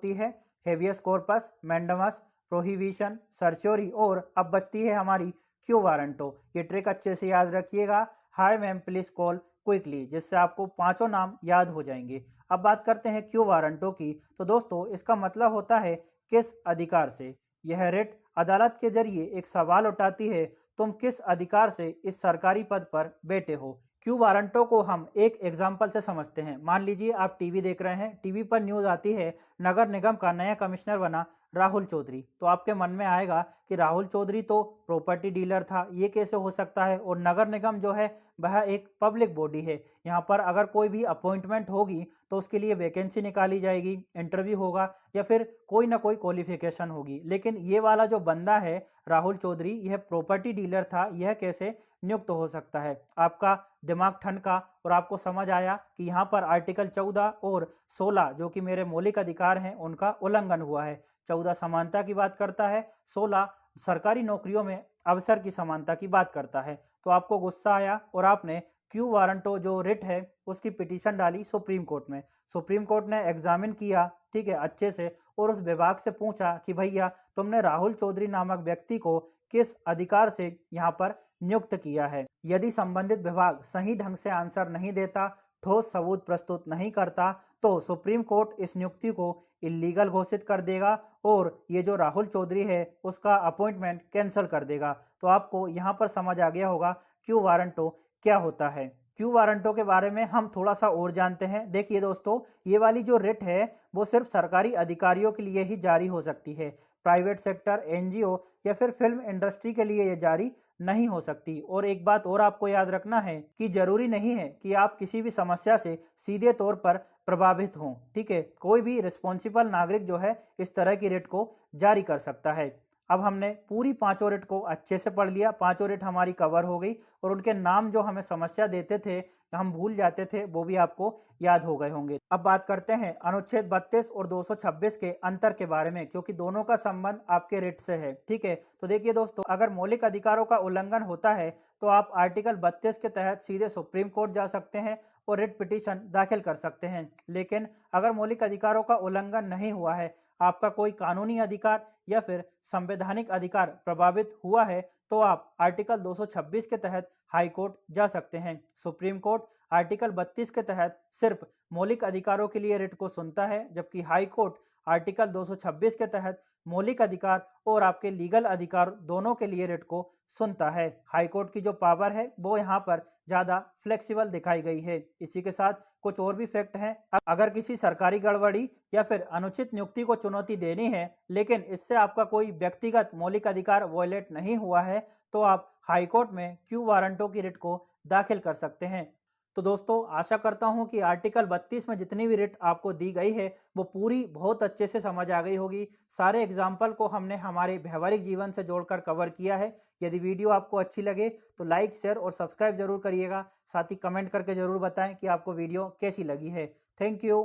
होती है habeas corpus, mandamus, prohibition, सर्च्योरी और अब बचती है हमारी क्यू वारंटो। ये ट्रिक अच्छे से याद रखिएगा। Hi ma'am please call quickly, जिससे आपको पांचों नाम याद हो जाएंगे। अब बात करते हैं क्यू वारंटो की। तो दोस्तों इसका मतलब होता है किस अधिकार से। यह रिट अदालत के जरिए एक सवाल उठाती है, तुम किस अधिकार से इस सरकारी पद पर बैठे हो। क्यू वारंटो को हम एक एग्जाम्पल से समझते हैं। मान लीजिए आप टीवी देख रहे हैं, टीवी पर न्यूज आती है नगर निगम का नया कमिश्नर बना राहुल चौधरी। तो आपके मन में आएगा कि राहुल चौधरी तो प्रॉपर्टी डीलर था, ये कैसे हो सकता है। और नगर निगम जो है वह एक पब्लिक बॉडी है, यहाँ पर अगर कोई भी अपॉइंटमेंट होगी तो उसके लिए वैकेंसी निकाली जाएगी, इंटरव्यू होगा या फिर कोई ना कोई क्वालिफिकेशन होगी। लेकिन ये वाला जो बंदा है राहुल चौधरी, यह प्रॉपर्टी डीलर था, यह कैसे नियुक्त हो सकता है। आपका दिमाग ठनका और आपको समझ आया कि यहाँ पर आर्टिकल 14 और 16 जो कि मेरे मौलिक अधिकार हैं उनका उल्लंघन हुआ है। 14 समानता की बात करता है, 16 सरकारी नौकरियों में अवसर की समानता की बात करता है। तो आपको गुस्सा आया और आपने क्यू वारंटो जो रिट है उसकी पिटीशन डाली सुप्रीम कोर्ट में। सुप्रीम कोर्ट ने एग्जामिन किया, ठीक है, अच्छे से, और उस विभाग से पूछा कि भैया तुमने राहुल चौधरी नामक व्यक्ति को किस अधिकार से यहाँ पर नियुक्त किया है। यदि संबंधित विभाग सही ढंग से आंसर नहीं देता, ठोस सबूत प्रस्तुत नहीं करता, तो सुप्रीम कोर्ट इस नियुक्ति को इलीगल घोषित कर देगा और ये जो राहुल चौधरी है उसका अपॉइंटमेंट कैंसिल कर देगा। तो आपको यहाँ पर समझ आ गया होगा क्यू वारंटो क्या होता है। क्यू वारंटो के बारे में हम थोड़ा सा और जानते हैं। देखिए दोस्तों, ये वाली जो रिट है वो सिर्फ सरकारी अधिकारियों के लिए ही जारी हो सकती है। प्राइवेट सेक्टर, एनजीओ या फिर फिल्म इंडस्ट्री के लिए ये जारी नहीं हो सकती। और एक बात और आपको याद रखना है कि जरूरी नहीं है कि आप किसी भी समस्या से सीधे तौर पर प्रभावित हों, ठीक है। कोई भी रिस्पॉन्सिबल नागरिक जो है इस तरह की रिट को जारी कर सकता है। अब हमने पूरी पांचों रिट को अच्छे से पढ़ लिया, पांचों रिट हमारी कवर हो गई और उनके नाम जो हमें समस्या देते थे, हम भूल जाते थे, वो भी आपको याद हो गए होंगे। अब बात करते हैं अनुच्छेद 32 और 226 के अंतर के बारे में, क्योंकि दोनों का संबंध आपके रिट से है, ठीक है। तो देखिए दोस्तों, अगर मौलिक अधिकारों का उल्लंघन होता है तो आप आर्टिकल 32 के तहत सीधे सुप्रीम कोर्ट जा सकते हैं और रिट पिटीशन दाखिल कर सकते हैं। लेकिन अगर मौलिक अधिकारों का उल्लंघन नहीं हुआ है, आपका कोई कानूनी अधिकार या फिर संवैधानिक अधिकार प्रभावित हुआ है, तो आप आर्टिकल 226 के तहत हाई कोर्ट जा सकते हैं। सुप्रीम कोर्ट आर्टिकल 32 के तहत सिर्फ मौलिक अधिकारों के लिए रिट को सुनता है, जबकि हाई कोर्ट आर्टिकल 226 के तहत मौलिक अधिकार और आपके लीगल अधिकार दोनों के लिए रिट को सुनता है। हाई कोर्ट की जो पावर है वो यहाँ पर ज्यादा फ्लेक्सिबल दिखाई गई है। इसी के साथ कुछ और भी फैक्ट हैं। अगर किसी सरकारी गड़बड़ी या फिर अनुचित नियुक्ति को चुनौती देनी है, लेकिन इससे आपका कोई व्यक्तिगत मौलिक अधिकार वॉयलेट नहीं हुआ है, तो आप हाई कोर्ट में क्यू वारंटो की रिट को दाखिल कर सकते हैं। तो दोस्तों, आशा करता हूं कि आर्टिकल 32 में जितनी भी रिट आपको दी गई है वो पूरी बहुत अच्छे से समझ आ गई होगी। सारे एग्जाम्पल को हमने हमारे व्यवहारिक जीवन से जोड़कर कवर किया है। यदि वीडियो आपको अच्छी लगे तो लाइक, शेयर और सब्सक्राइब जरूर करिएगा। साथ ही कमेंट करके जरूर बताएं कि आपको वीडियो कैसी लगी है। Thank you.